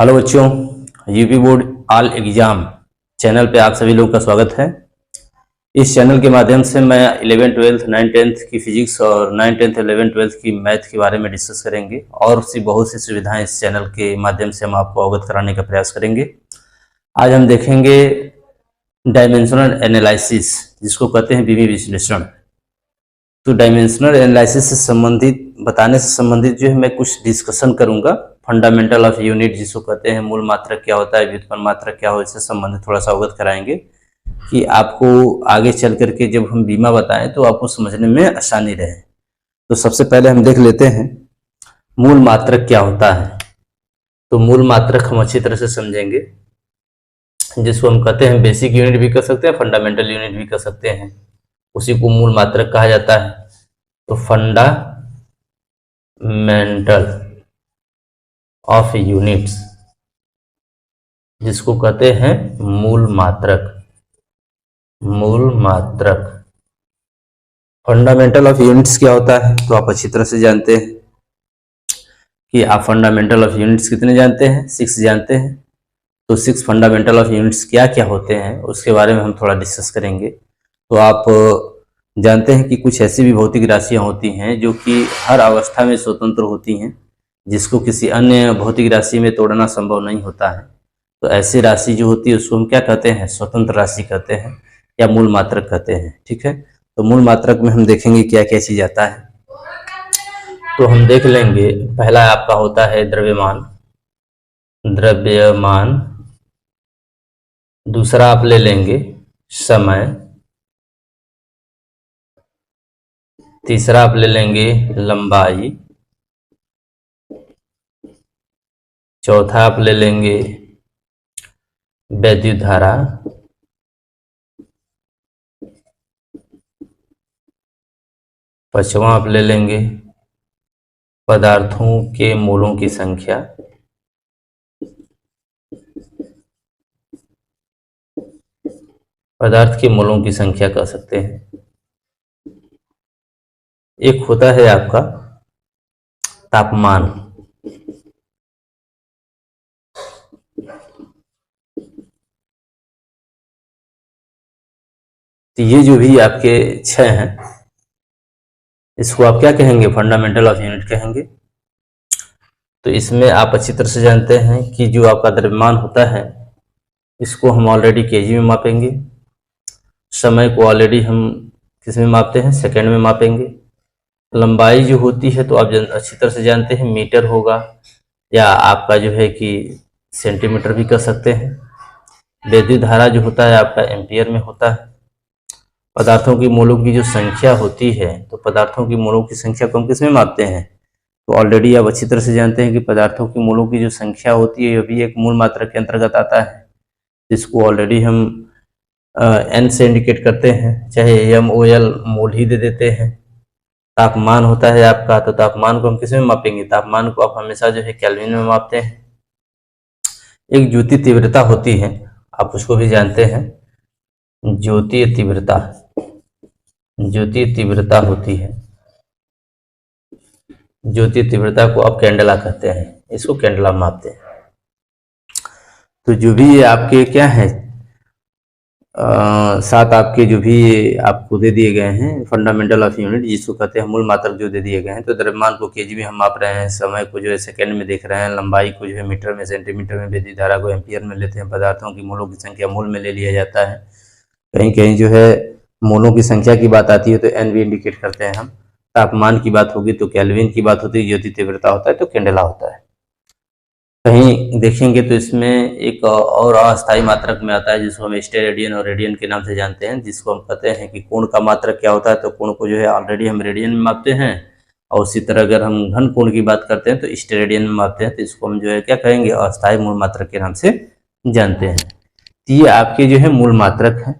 Hello बच्चों, UP board all exam channel पे आप सभी लोगों का स्वागत है। इस चैनल के माध्यम से मैं 11 12 9 10 की फिजिक्स और 9 10 11 12 की मैथ के बारे में डिस्कस करेंगे और सी बहुत सी सुविधाएं इस चैनल के माध्यम से हम आपको अवगत कराने का प्रयास करेंगे। आज हम देखेंगे डायमेंशनल एनालिसिस, जिसको कहते हैं विधि विश्लेषण। तो डायमेंशनल एनालिसिस से संबंधित जो है मैं कुछ डिस्कशन करूंगा। फंडामेंटल ऑफ यूनिट, जिसको कहते हैं मूल मात्रक क्या होता है, व्युत्पन्न मात्रक क्या हो, इससे संबंधित थोड़ा सा अवगत कराएंगे कि आपको आगे चल करके जब हम बीमा बताएं तो आपको समझने में आसानी रहे। तो सबसे पहले हम देख लेते हैं मूल मात्रक क्या होता है। तो मूल मात्रक हम अच्छी तरह से समझेंगे, जिसको हम कहते हैं बेसिक यूनिट भी कर सकते हैं, फंडामेंटल यूनिट भी कर सकते हैं। उसी को मूल मात्रक कहा जाता है। तो फंडामेंटल ऑफ यूनिट्स, जिसको कहते हैं मूल मात्रक। फंडामेंटल ऑफ यूनिट्स क्या होता है तो आप अच्छी तरह से जानते हैं कि आप फंडामेंटल ऑफ यूनिट्स कितने जानते हैं, 6 जानते हैं। तो 6 फंडामेंटल ऑफ यूनिट्स क्या क्या होते हैं उसके बारे में हम थोड़ा डिस्कस करेंगे। तो आप जानते हैं कि कुछ ऐसी भी भौतिक राशियां होती हैं जो कि हर अवस्था में स्वतंत्र होती हैं, जिसको किसी अन्य भौतिक राशि में तोड़ना संभव नहीं होता है। तो ऐसी राशि जो होती है उसको हम क्या कहते हैं, स्वतंत्र राशि कहते हैं या मूल मात्रक कहते हैं। ठीक है, तो मूल मात्रक में हम देखेंगे क्या क्या चीज आता है। तो हम देख लेंगे, पहला आपका होता है द्रव्यमान। दूसरा आप ले लेंगे समय। तीसरा आप ले लेंगे लंबाई। चौथा आप ले लेंगे वैद्युत धारा। पांचवा आप ले लेंगे पदार्थों के मोलों की संख्या। पदार्थ के मोलों की संख्या कह सकते हैं। एक होता है आपका तापमान। तो ये जो भी आपके 6 हैं, इसको आप क्या कहेंगे, फंडामेंटल ऑफ यूनिट कहेंगे। तो इसमें आप अच्छी तरह से जानते हैं कि जो आपका द्रव्यमान होता है इसको हम ऑलरेडी केजी में मापेंगे। समय को ऑलरेडी हम किस में मापते हैं, सेकंड में मापेंगे। लंबाई जो होती है तो आप अच्छी तरह से जानते हैं मीटर होगा, या आपका जो है कि सेंटीमीटर भी कर सकते हैं। वैद्युत धारा जो होता है आपका एम्पियर में होता है। पदार्थों की मोलों की जो संख्या होती है, तो पदार्थों की मोलों की संख्या को हम किस में मापते हैं, तो ऑलरेडी आप अच्छी तरह से जानते हैं कि पदार्थों की मोलों की जो संख्या होती है यह भी एक मूल मात्रक के अंतर्गत आता है, जिसको ऑलरेडी हम एन से इंडिकेट करते हैं, चाहे MOL मोल ही दे देते हैं। तापमान होता है आपका, तो तापमान को हम किस में मापेंगे, तापमान को आप हमेशा जो है केल्विन में मापते हैं। एक ज्योति तीव्रता होती है, आप उसको भी जानते हैं, ज्योति तीव्रता होती है। ज्योति तीव्रता को आप कैंडला कहते हैं, इसको कैंडला मापते हैं। तो जो भी ये आपके क्या है, 7 आपके जो भी आपको दे दिए गए हैं फंडामेंटल ऑफ यूनिट, जिसको कहते हैं मूल मात्रक जो दे दिए गए हैं। तो द्रव्यमान को केजी में हम माप रहे हैं, समय को जो है सेकंड में देख रहे हैं, लंबाई को जो है मीटर में, सेंटीमीटर में, वैद्युत धारा को एम्पियर में लेते हैं, पदार्थों की मोलों की संख्या मोल में ले लिया जाता है। कहीं कहीं जो है मोलों की संख्या की बात आती है तो एन भी इंडिकेट करते हैं हम। तापमान की बात होगी तो केल्विन की बात होती है, ज्योति तीव्रता होता है तो कैंडेला होता है। कहीं देखेंगे तो इसमें एक और अस्थायी मात्रक में आता है, जिसको हम स्टेरेडियन और रेडियन के नाम से जानते हैं, जिसको हम कहते हैं कि कोण का मात्रक क्या होता है। तो कोण को जो है ऑलरेडी हम रेडियन में मापते हैं, और उसी तरह अगर हम घन कोण की बात करते हैं तो स्टेरेडियन में मापते हैं। तो इसको हम जो है क्या कहेंगे, अस्थायी मूल मात्रक के नाम से जानते हैं। तो ये आपके जो है मूल मात्रक हैं,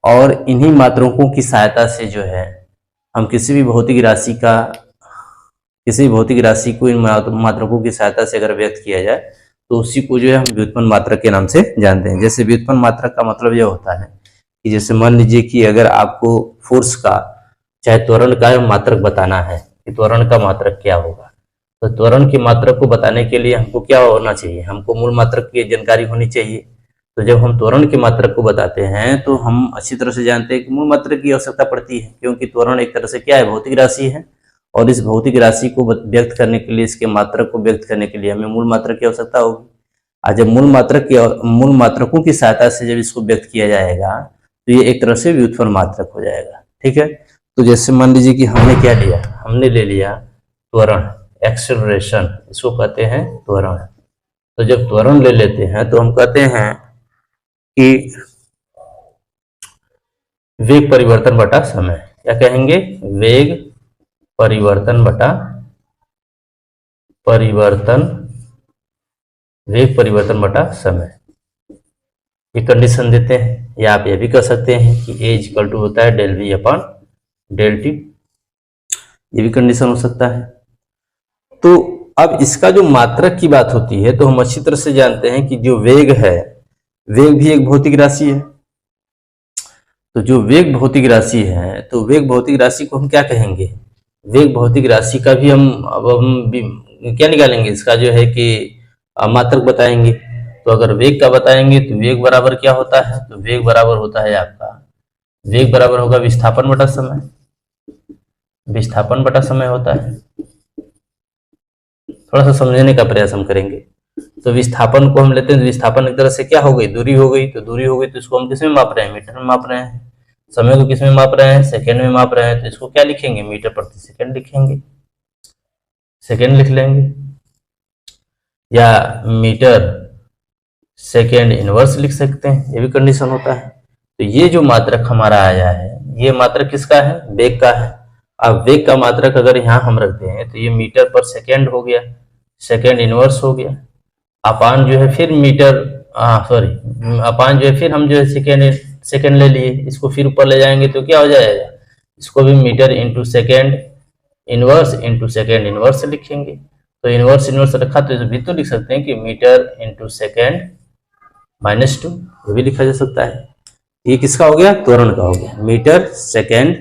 और इन्हीं मात्रकों की सहायता से जो है हम किसी भी भौतिक राशि को इन मात्रकों की सहायता से अगर व्यक्त किया जाए तो उसी को जो है हम व्युत्पन्न मात्रक के नाम से जानते हैं। जैसे व्युत्पन्न मात्रक का मतलब यह होता है कि जैसे मान लीजिए कि अगर आपको फोर्स का चाहे त्वरण का मात्रक बताना है कि त्वरण का मात्रक क्या होगा, तो त्वरण की मात्रक को बताने के लिए हमको क्या होना चाहिए, हमको मूल मात्रक की जानकारी होनी चाहिए। तो जब हम त्वरण की मात्रक को बताते हैं तो हम अच्छी तरह से जानते हैं कि मूल मात्रक की आवश्यकता पड़ती है, क्योंकि त्वरण एक तरह से क्या है, भौतिक राशि है, और इस भौतिक राशि को व्यक्त करने के लिए, इसके मात्रक को व्यक्त करने के लिए हमें मूल मात्रक की आवश्यकता होगी। और जब मूल मात्रकों की सहायता से जब इसको व्यक्त किया जाएगा तो ये एक तरह से व्युत्पन्न मात्रक हो जाएगा। ठीक है, तो जैसे मान लीजिए कि हमने क्या लिया, हमने ले लिया त्वरण, एक्सेलरेशन, इसको कहते हैं त्वरण। तो जब त्वरण ले लेते हैं तो हम कहते हैं कि वेग परिवर्तन बटा समय, क्या कहेंगे, वेग परिवर्तन बटा वेग परिवर्तन बटा समय, ये कंडीशन देते हैं। या आप ये भी कह सकते हैं कि ए इक्वल टू होता है del V upon del T, ये भी कंडीशन हो सकता है। तो अब इसका जो मात्रक की बात होती है तो हम अच्छी तरह से जानते हैं कि जो वेग है, वेग भी एक भौतिक राशि है। तो जो वेग भौतिक राशि है, तो वेग भौतिक राशि को हम क्या कहेंगे, वेग भौतिक राशि का भी हम क्या निकालेंगे, इसका जो है कि मात्रक बताएंगे। तो अगर वेग का बताएंगे तो वेग बराबर क्या होता है, तो वेग बराबर होता है आपका, वेग बराबर होगा विस्थापन बटा समय, विस्थापन बटा समय होता है। थोड़ा सा समझने का प्रयास हम करेंगे। तो विस्थापन को हम लेते हैं, तो विस्थापन एक तरह से क्या हो गई, दूरी हो गई। तो दूरी हो गई तो इसको हम किस में माप रहे हैं, मीटर में माप रहे हैं। समय को किस में माप रहे हैं, सेकेंड में माप रहे हैं। तो इसको क्या लिखेंगे, मीटर प्रति सेकेंड लिखेंगे, सेकेंड लिख लेंगे, या मीटर सेकेंड इनवर्स लिख सकते हैं, ये भी कंडीशन होता है। तो ये जो मात्रक हमारा आया है, ये मात्रक किसका है, वेग का है। अब वेग का मात्रक अगर यहाँ हम रखते हैं तो ये मीटर पर सेकेंड हो गया, सेकेंड इनवर्स हो गया, अपान जो है फिर मीटर, अपान जो है फिर हम जो है सेकेंड ले लिए, इसको फिर ऊपर ले जाएंगे तो क्या हो जाएगा, इसको भी metre into second inverse into second inverse लिखेंगे। तो इनवर्स इनवर्स रखा तो भी तो लिख सकते हैं कि मीटर इंटू सेकेंड -2, ये भी लिखा जा सकता है। ये किसका हो गया, त्वरण का हो गया, मीटर सेकेंड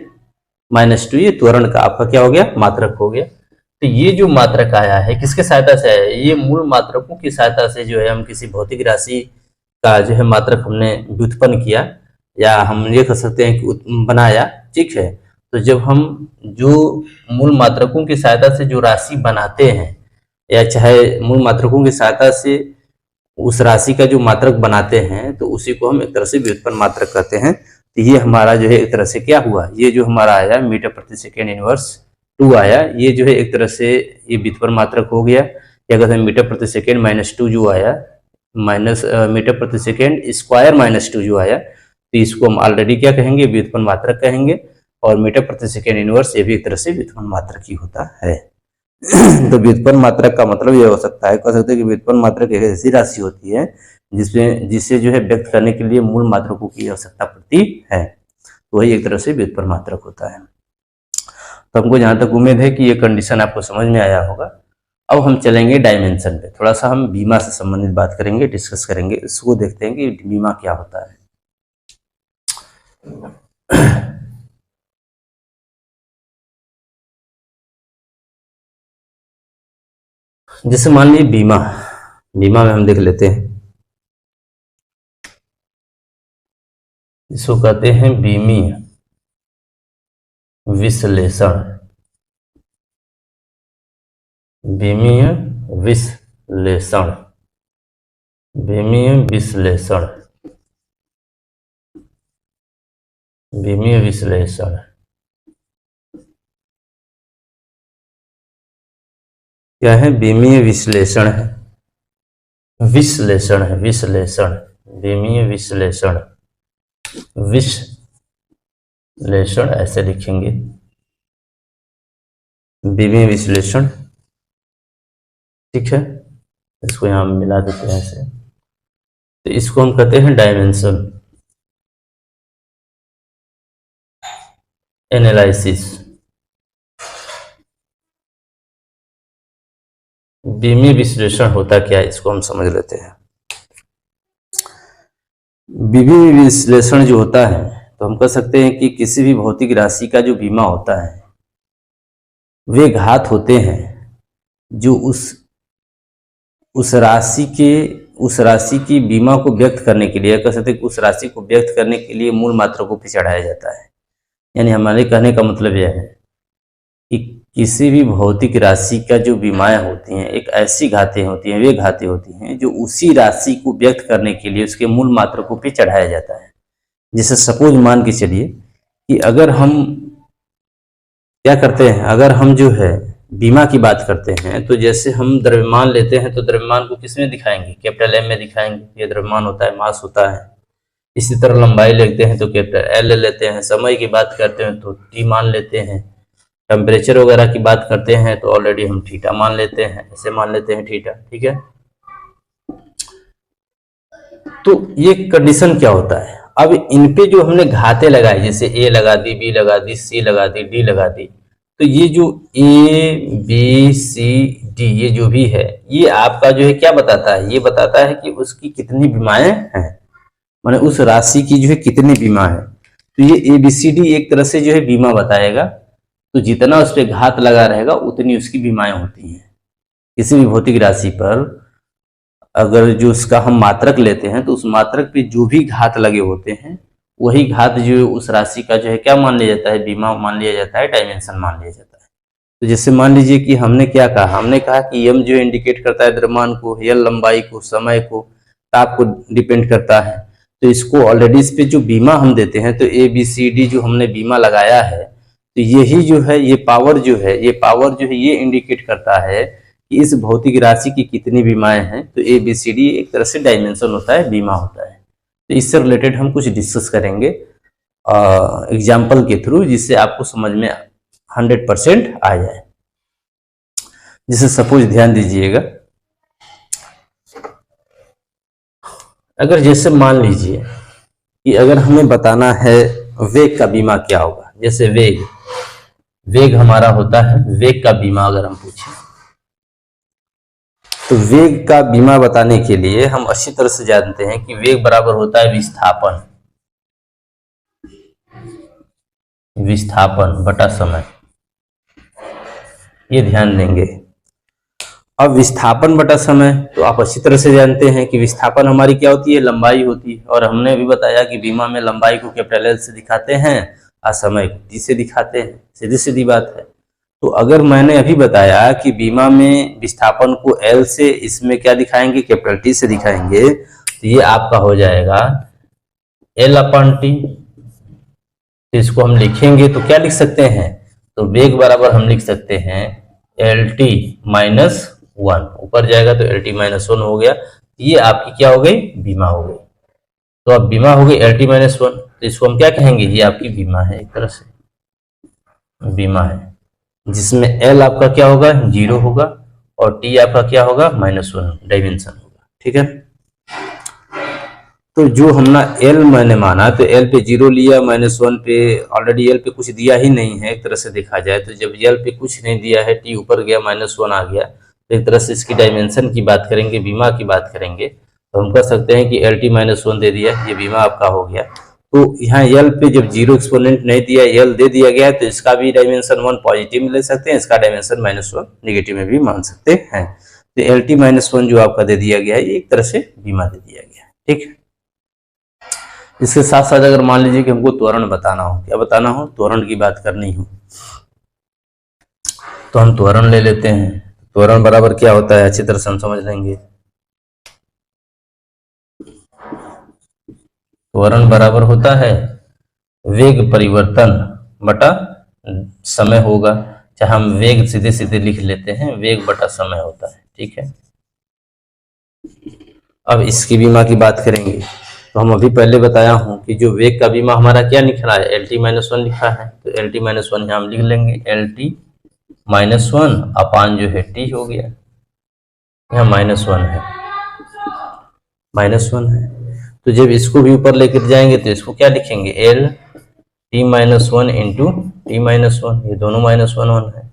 -2, ये त्वरण का आपका क्या हो गया, मात्रक हो गया। तो ये जो मात्रक आया है किसके सहायता से आया है, ये मूल मात्रकों की सहायता से जो है हम किसी भौतिक राशि का जो है मात्रक हमने व्युत्पन्न किया, या हम ये कह सकते हैं कि बनाया। ठीक है, तो जब हम जो मूल मात्रकों की सहायता से जो राशि बनाते हैं, या चाहे मूल मात्रकों की सहायता से उस राशि का जो मात्रक बनाते हैं, तो उसी को हम एक तरह से व्युत्पन्न मात्रक कहते हैं। तो ये हमारा जो है एक तरह से क्या हुआ, ये जो हमारा आया मीटर प्रति सेकेंड इनवर्स 2 आया, ये जो है एक तरह से ये व्युत्पन्न मात्रक हो गया। या कहते हैं मीटर प्रति सेकेंड -2 जो आया, मीटर प्रति सेकेंड स्क्वायर -2 जो आया, तो इसको हम ऑलरेडी क्या कहेंगे, व्युत्पन्न मात्रक कहेंगे। और मीटर प्रति सेकेंड इनवर्स ये भी एक तरह से व्युत्पन्न मात्रक ही होता है। तो व्युत्पन्न मात्रक का मतलब ये हो सकता है, कह सकते हैं कि व्युत्पन्न मात्रक एक ऐसी राशि होती है जिसे जो है व्यक्त करने के लिए मूल मात्रकों की आवश्यकता पड़ती है, तो वही एक तरह से व्युत्पन्न मात्रक होता है। तो हमको जहां तक उम्मीद है कि ये कंडीशन आपको समझ में आया होगा। अब हम चलेंगे डायमेंशन पे, थोड़ा सा हम बीमा से संबंधित बात करेंगे, डिस्कस करेंगे, इसको देखते हैं कि बीमा क्या होता है। जैसे मान लीजिए बीमा में हम देख लेते हैं, इसको कहते हैं बीमीय विश्लेषण, बीमीय विश्लेषण, बीमीय विश्लेषण, बीमीय विश्लेषण। क्या है, बीमीय विश्लेषण है, विश्लेषण है, विश्लेषण, बीमीय विश्लेषण, विश्लेषण ऐसे लिखेंगे, बीमीय विश्लेषण। ठीक है, इसको यहां मिला देते हैं ऐसे। तो इसको हम कहते हैं डायमेंशन एनालिसिस। बीमीय विश्लेषण होता क्या है, इसको हम समझ लेते हैं। बीमीय विश्लेषण जो होता है, तो हम कह सकते हैं कि किसी भी भौतिक राशि का जो बीमा होता है, वे घात होते हैं जो उस राशि की बीमा को व्यक्त करने के लिए, कह सकते हैं कि उस राशि को व्यक्त करने के लिए मूल मात्रा पे चढ़ाया जाता है। यानी हमारे कहने का मतलब यह है कि किसी भी भौतिक राशि का जो बीमाएं होती हैं, एक ऐसी घातें होती हैं, वे घातें होती हैं जो उसी राशि को व्यक्त करने के लिए उसके मूल मात्रकों पे चढ़ाया जाता है। जैसे सपोज मान के चलिए कि अगर हम क्या करते हैं, अगर हम जो है बीमा की बात करते हैं, तो जैसे हम द्रव्यमान लेते हैं तो द्रव्यमान को किस में दिखाएंगे, कैपिटल एम में दिखाएंगे, ये द्रव्यमान होता है, मास होता है। इसी तरह लंबाई लेते हैं तो कैपिटल एल ले लेते हैं, समय की बात करते हैं तो टी मान लेते हैं, टेम्परेचर वगैरह की बात करते हैं तो ऑलरेडी हम थीटा मान लेते हैं, ऐसे मान लेते हैं थीटा। ठीक है, तो ये कंडीशन क्या होता है। अब इन पे जो हमने घाते लगाई, जैसे ए लगा दी, बी लगा दी, सी लगा दी, डी लगा दी, तो ये जो ए बी सी डी ये जो भी है, ये आपका जो है क्या बताता है, ये बताता है कि उसकी कितनी बीमाएं हैं, माने उस राशि की जो है कितनी बीमा है। तो ये ए बी सी डी एक तरह से जो है बीमा बताएगा। तो जितना उस पर घात लगा रहेगा उतनी उसकी बीमाएं होती हैं। किसी भी भौतिक राशि पर अगर जो उसका हम मात्रक लेते हैं तो उस मात्रक पे जो भी घात लगे होते हैं वही घात जो उस राशि का जो है क्या मान लिया जाता है, बीमा मान लिया जाता है, डायमेंशन मान लिया जाता है। तो जैसे मान लीजिए कि हमने क्या कहा, हमने कहा कि एम जो इंडिकेट करता है द्रव्यमान को, एल लंबाई को, समय को, ताप को डिपेंड करता है। तो इसको ऑलरेडी इस पे जो बीमा हम देते हैं, तो ए बी सी डी जो हमने बीमा लगाया है, तो यही जो है ये पावर जो है ये इंडिकेट करता है कि इस भौतिक राशि की कितनी बीमाएं हैं। तो ए बी सी डी एक तरह से डायमेंशन होता है, बीमा होता है। तो इससे रिलेटेड हम कुछ डिस्कस करेंगे एग्जाम्पल के थ्रू, जिससे आपको समझ में 100% आ जाए। जैसे सपोज ध्यान दीजिएगा, अगर जैसे मान लीजिए कि अगर हमें बताना है वेग का बीमा क्या होगा, जैसे वेग हमारा होता है, वेग का बीमा अगर हम पूछें तो वेग का बीमा बताने के लिए हम अच्छी तरह से जानते हैं कि वेग बराबर होता है विस्थापन बटा समय। ये ध्यान देंगे। अब विस्थापन बटा समय, तो आप अच्छी तरह से जानते हैं कि विस्थापन हमारी क्या होती है, लंबाई होती है। और हमने भी बताया कि बीमा में लंबाई को कैपिटल एल से दिखाते हैं और समय को टी से दिखाते हैं, सीधी सीधी बात है। तो अगर मैंने अभी बताया कि बीमा में विस्थापन को एल से, इसमें क्या दिखाएंगे, कैपिटल टी से दिखाएंगे, तो ये आपका हो जाएगा एल अपॉन टी। इसको हम लिखेंगे तो क्या लिख सकते हैं, तो वेग बराबर हम लिख सकते हैं एल टी माइनस 1, ऊपर जाएगा तो एल टी माइनस 1 हो गया। ये आपकी क्या हो गई, बीमा हो गई। तो अब बीमा हो गई एल टी माइनस 1, तो इसको हम क्या कहेंगे, ये आपकी बीमा है, एक तरह से बीमा है, जिसमें एल आपका क्या होगा, 0 होगा और टी आपका क्या होगा, -1 डायमेंशन होगा। ठीक है, तो जो हमने एल मैंने माना, तो एल पे 0 लिया, -1 पे ऑलरेडी एल पे कुछ दिया ही नहीं है एक तरह से देखा जाए। तो जब एल पे कुछ नहीं दिया है, टी ऊपर गया, -1 आ गया, तो एक तरह से इसकी डायमेंशन की बात करेंगे, बीमा की बात करेंगे, तो हम कह सकते हैं कि एल टी -1 दे दिया, ये बीमा आपका हो गया। तो यहाँ एल पे जब 0 एक्सपोनेंट नहीं दिया, एल दे दिया गया, तो इसका भी डायमेंशन 1 पॉजिटिव में ले सकते हैं, इसका डायमेंशन -1 नेगेटिव में भी मान सकते हैं। तो एल टी -1 जो आपका दे दिया गया है, ये एक तरह से बीमा दे दिया गया है। ठीक है, इसके साथ साथ अगर मान लीजिए कि हमको त्वरण बताना हो, क्या बताना हो, त्वरण की बात करनी हो, तो हम त्वरण ले लेते हैं। त्वरण बराबर क्या होता है, अच्छी तरह से हम समझ लेंगे। त्वरण बराबर होता है वेग परिवर्तन बटा समय होगा, चाहे हम वेग सीधे सीधे लिख लेते हैं, वेग बटा समय होता है। ठीक है, अब इसकी बीमा की बात करेंगे, तो हम अभी पहले बताया हूं कि जो वेग का बीमा हमारा क्या लिख रहा है, एल टी -1 लिखा है, तो एल टी -1 यहाँ हम लिख लेंगे, एल टी -1 अपान जो है टी हो गया, यहाँ -1 है, -1 है। तो जब इसको भी ऊपर लेकर जाएंगे तो इसको क्या लिखेंगे, एल टी -1 इंटू टी -1, ये दोनों -1 है।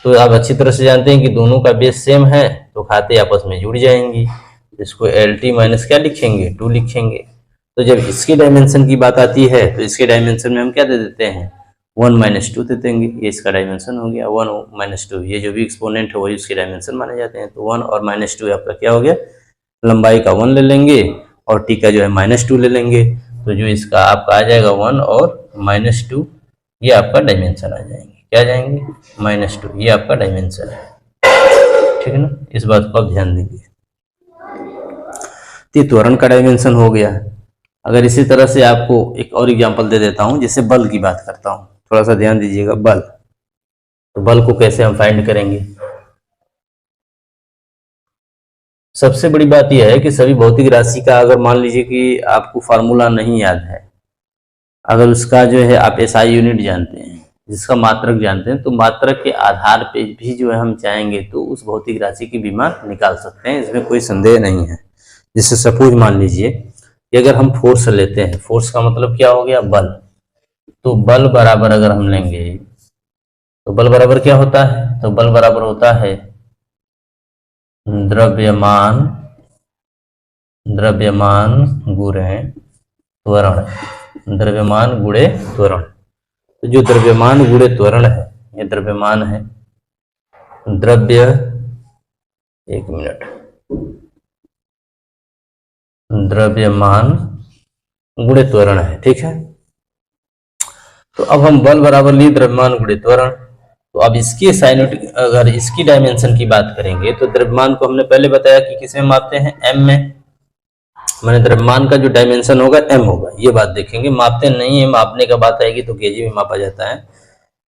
तो आप अच्छी तरह से जानते हैं कि दोनों का बेस सेम है, तो खाते आपस में जुड़ जाएंगी। इसको एल टी माइनस क्या लिखेंगे, 2 लिखेंगे। तो जब इसकी डायमेंशन की बात आती है, तो इसके डायमेंशन में हम क्या दे देते हैं, 1 माइनस टू दे देंगे, ये इसका डायमेंशन हो गया 1 माइनस टू। ये जो भी एक्सपोनेंट है वही उसके डायमेंशन माने जाते हैं। तो 1 और माइनस टू आपका क्या हो गया, लंबाई का 1 ले लेंगे और टी का जो है -2 ले लेंगे। तो जो इसका आपका आ जाएगा 1 और -2, ये आपका डायमेंशन आ जाएंगे। क्या जाएंगे, -2, ये आपका डायमेंशन है। ठीक है ना, इस बात को आप ध्यान देंगे। तो त्वरण का डायमेंशन हो गया। अगर इसी तरह से आपको एक और एग्जांपल दे देता हूं, जैसे बल की बात करता हूं, थोड़ा सा ध्यान दीजिएगा। बल, तो बल को कैसे हम फाइंड करेंगे। सबसे बड़ी बात यह है कि सभी भौतिक राशि का अगर मान लीजिए कि आपको फार्मूला नहीं याद है, अगर उसका जो है आप एसआई यूनिट जानते हैं, जिसका मात्रक जानते हैं, तो मात्रक के आधार पे भी जो है हम चाहेंगे तो उस भौतिक राशि की विमा निकाल सकते हैं, इसमें कोई संदेह नहीं है। जैसे सपोज मान लीजिए कि अगर हम फोर्स लेते हैं, फोर्स का मतलब क्या हो गया, बल। तो बल बराबर अगर हम लेंगे तो बल बराबर क्या होता है, तो बल बराबर होता है द्रव्यमान गुणे त्वरण, द्रव्यमान गुणे त्वरण। तो जो द्रव्यमान गुणे त्वरण है, ये द्रव्यमान है, द्रव्य, एक मिनट, द्रव्यमान गुणे त्वरण है। ठीक है, तो अब हम बल बराबर लिए द्रव्यमान गुणे त्वरण। तो अब इसकी साइनेटिक, अगर इसकी डायमेंशन की बात करेंगे तो द्रव्यमान को हमने पहले बताया कि किसमें मापते हैं, एम में। मैंने द्रव्यमान का जो डायमेंशन होगा एम होगा, ये बात देखेंगे। मापते नहीं है, मापने का बात आएगी तो केजी में मापा जाता है।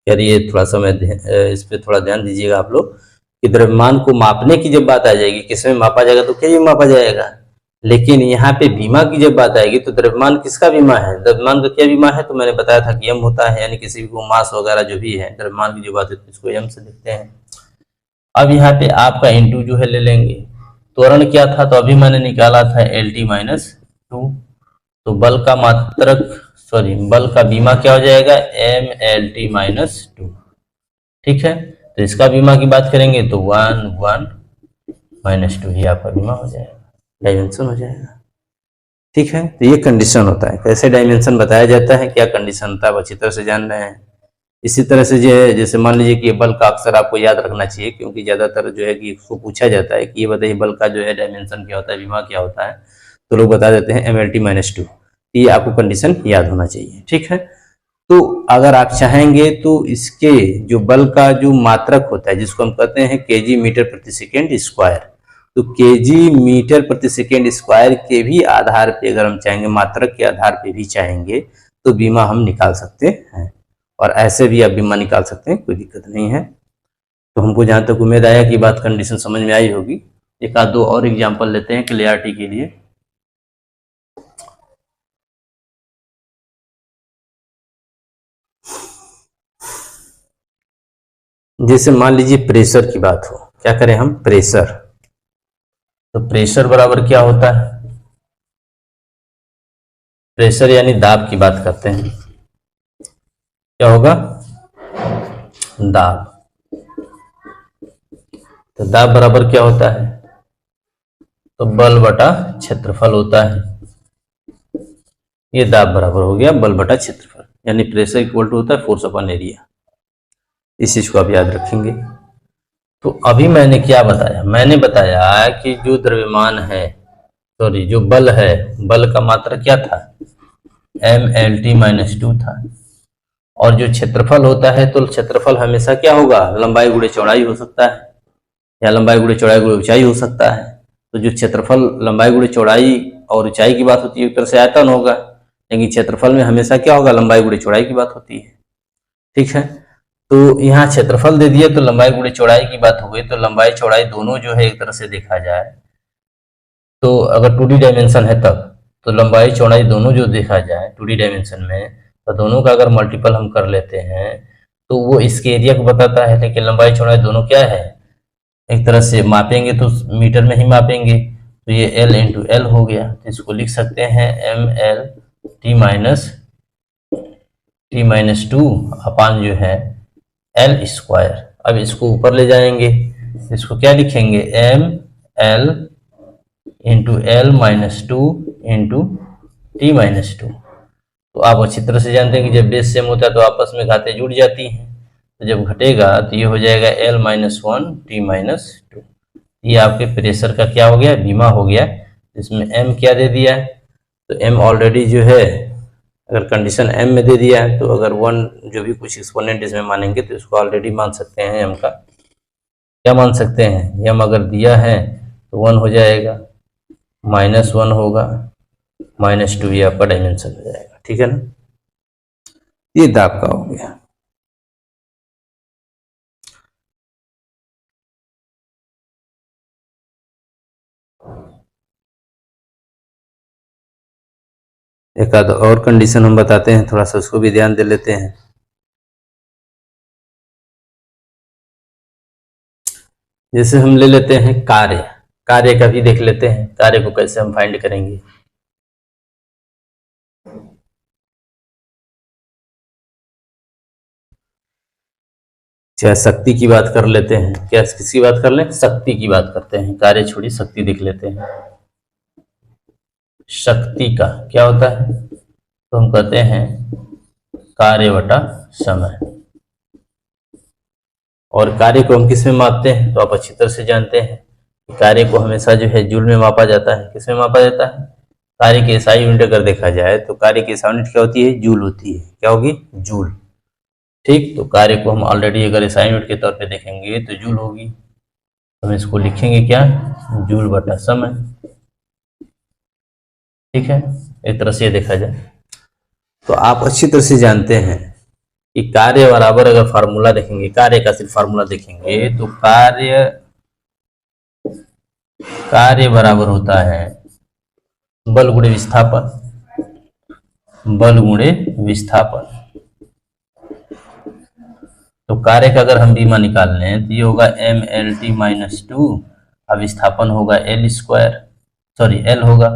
यार ये थोड़ा सा मैं इस पे थोड़ा ध्यान दीजिएगा आप लोग कि द्रव्यमान को मापने की जब बात आ जाएगी, किसमें मापा जाएगा, तो केजी में मापा जाएगा। लेकिन यहाँ पे बीमा की जब बात आएगी तो द्रव्यमान किसका बीमा है, द्रव्यमान का क्या बीमा है, तो मैंने बताया था कि एम होता है, यानी किसी भी को मास वगैरह जो भी है द्रव्यमान की जो बात है तो इसको एम से लिखते हैं। अब यहाँ पे आपका इंटू जो है ले लेंगे, त्वरण क्या था, तो अभी मैंने निकाला था LT-2। तो बल का मात्रक, सॉरी, बल का बीमा क्या हो जाएगा, MLT-2। ठीक है, तो इसका बीमा की बात करेंगे तो 1 -2 ही आपका बीमा हो जाएगा, डायमेंशन हो जाएगा। ठीक है, तो ये कंडीशन होता है। कैसे डायमेंशन बताया जाता है, क्या कंडीशन होता है, आप अच्छी तरह से जान रहे हैं। इसी तरह से जो है, जैसे मान लीजिए कि बल का अक्सर आपको याद रखना चाहिए, क्योंकि ज्यादातर जो है कि इसको पूछा जाता है कि ये बताइए बल का जो है डायमेंशन क्या होता है, बीमा क्या होता है, तो लोग बता देते हैं MLT-2। ये आपको कंडीशन याद होना चाहिए। ठीक है, तो अगर आप चाहेंगे तो इसके जो बल का जो मात्रक होता है, जिसको हम कहते हैं केजी मीटर प्रति सेकेंड स्क्वायर, तो केजी मीटर प्रति सेकेंड स्क्वायर के भी आधार पे अगर हम चाहेंगे, मात्रक के आधार पे भी चाहेंगे तो बीमा हम निकाल सकते हैं, और ऐसे भी आप बीमा निकाल सकते हैं, कोई दिक्कत नहीं है। तो हमको जहां तक उम्मीद आया कि बात कंडीशन समझ में आई होगी। एक आध दो और एग्जांपल लेते हैं क्लियरिटी के लिए। जैसे मान लीजिए प्रेशर की बात हो, क्या करें हम, प्रेशर। तो प्रेशर बराबर क्या होता है, प्रेशर यानी दाब की बात करते हैं, क्या होगा, दाब। तो दाब बराबर क्या होता है, तो बल बटा क्षेत्रफल होता है। ये दाब बराबर हो गया बल बटा क्षेत्रफल, यानी प्रेशर इक्वल टू होता है फोर्स अपॉन एरिया। इस चीज को आप याद रखेंगे। तो अभी मैंने क्या बताया, मैंने बताया कि जो द्रव्यमान है, सॉरी जो बल है, बल का मात्रा क्या था, MLT-2 था। और जो क्षेत्रफल होता है, तो क्षेत्रफल हमेशा क्या होगा, लंबाई गुणे चौड़ाई हो सकता है, या लंबाई गुणे चौड़ाई गुणे ऊंचाई हो सकता है। तो जो क्षेत्रफल लंबाई गुणे चौड़ाई और ऊंचाई की बात होती है, एक तरह से आयतन होगा, लेकिन क्षेत्रफल में हमेशा क्या होगा, लंबाई गुणे चौड़ाई की बात होती है। ठीक है, तो यहाँ क्षेत्रफल दे दिए तो लंबाई गुणे चौड़ाई की बात हो गई। तो लंबाई चौड़ाई दोनों जो है एक तरह से देखा जाए तो अगर 2D डायमेंशन है तब, तो लंबाई चौड़ाई दोनों जो देखा जाए 2D डायमेंशन में, तो दोनों का अगर मल्टीपल हम कर लेते हैं तो वो इसके एरिया को बताता है। लेकिन लंबाई चौड़ाई दोनों क्या है, एक तरह से मापेंगे तो मीटर में ही मापेंगे, तो ये L इंटू एल हो गया। तो इसको लिख सकते हैं MLT-2 अपान जो है L स्क्वायर। अब इसको ऊपर ले जाएंगे, इसको क्या लिखेंगे, ML into L-2 into T-2। तो आप अच्छी तरह से जानते हैं कि जब बेस सेम होता है तो आपस में घातें जुड़ जाती हैं, तो जब घटेगा तो ये हो जाएगा L-1 T-2। ये आपके प्रेशर का क्या हो गया, बीमा हो गया। इसमें m क्या दे दिया है, तो m ऑलरेडी जो है अगर कंडीशन m में दे दिया है तो अगर 1 जो भी कुछ एक्सपोनेंट इसमें मानेंगे तो इसको ऑलरेडी मान सकते हैं m का, क्या मान सकते हैं, m अगर दिया है तो 1 हो जाएगा, -1 होगा, -2 ये आपका डायमेंशन हो जाएगा। ठीक है ना, ये दाब का हो गया। एक आध और कंडीशन हम बताते हैं, थोड़ा सा उसको भी ध्यान दे लेते हैं। जैसे हम ले लेते हैं कार्य का भी देख लेते हैं, कार्य को कैसे हम फाइंड करेंगे। चाहे शक्ति की बात कर लेते हैं, क्या किसकी बात कर लें, शक्ति की बात करते हैं, कार्य छोड़ी शक्ति देख लेते हैं। शक्ति का क्या होता है, तो हम कहते हैं कार्य बटा समय। और कार्य को हम किस में मापते हैं, तो आप अच्छी तरह से जानते हैं कि कार्य को हमेशा जो है जूल में मापा जाता है। किस में मापा जाता है, कार्य की एसआई यूनिट अगर देखा जाए तो कार्य की एसआई यूनिट क्या होती है, जूल होती है। क्या होगी, जूल। ठीक, तो कार्य को हम ऑलरेडी अगर एसआई यूनिट के तौर पे देखेंगे तो जूल होगी, हम इसको लिखेंगे क्या, जूल बटा समय। ठीक है, एक तरह से देखा जाए तो आप अच्छी तरह से जानते हैं कि कार्य बराबर, अगर फार्मूला देखेंगे, कार्य का सिर्फ फार्मूला देखेंगे तो कार्य बराबर होता है बल गुणे विस्थापन, बल गुणे विस्थापन। तो कार्य का अगर हम बीमा निकाल लें तो ये होगा mLT-2, अब विस्थापन होगा L होगा,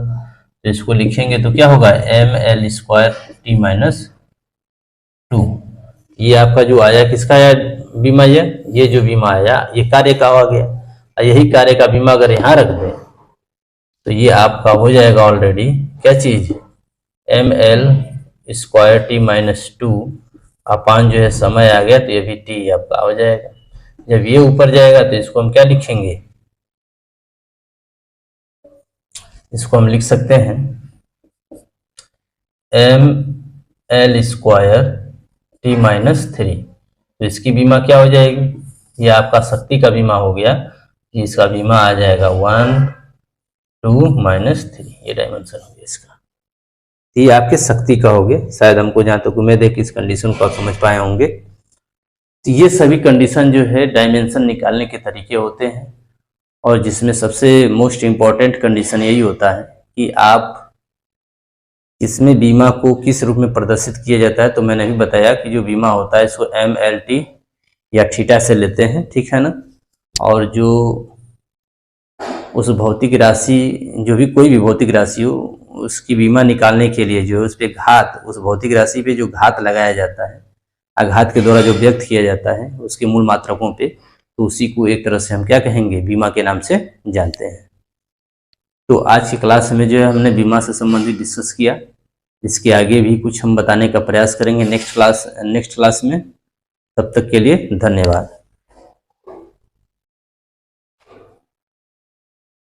तो इसको लिखेंगे तो क्या होगा mL²T-2। ये आपका जो आया किसका आया बीमा, ये जो बीमा आया ये कार्य का आ गया, और यही कार्य का बीमा अगर यहाँ रख दें तो ये आपका हो जाएगा ऑलरेडी क्या चीज, mL²T-2 अपान जो है समय आ गया, तो ये भी T आपका हो जाएगा। जब ये ऊपर जाएगा तो इसको हम क्या लिखेंगे, इसको हम लिख सकते हैं mL²T-3। तो इसकी बीमा क्या हो जाएगी, ये आपका शक्ति का बीमा हो गया, कि इसका बीमा आ जाएगा 1, 2, -3, ये डायमेंशन हो गया इसका। ये आपके शक्ति का हो गया। शायद हमको जहाँ तक उम्मीद है कि इस कंडीशन को आप समझ पाए होंगे। तो ये सभी कंडीशन जो है डायमेंशन निकालने के तरीके होते हैं, और जिसमें सबसे मोस्ट इम्पॉर्टेंट कंडीशन यही होता है कि आप इसमें बीमा को किस रूप में प्रदर्शित किया जाता है। तो मैंने भी बताया कि जो बीमा होता है इसको mLT या थीटा से लेते हैं, ठीक है ना। और जो उस भौतिक राशि, जो भी कोई भी भौतिक राशि हो, उसकी बीमा निकालने के लिए जो है उस पर घात, उस भौतिक राशि पे जो घात लगाया जाता है, आघात के द्वारा जो व्यक्त किया जाता है उसके मूल मात्रकों पे, तो उसी को एक तरह से हम क्या कहेंगे, बीमा के नाम से जानते हैं। तो आज की क्लास में जो है हमने बीमा से संबंधित डिस्कस किया। इसके आगे भी कुछ हम बताने का प्रयास करेंगे नेक्स्ट क्लास में। तब तक के लिए धन्यवाद।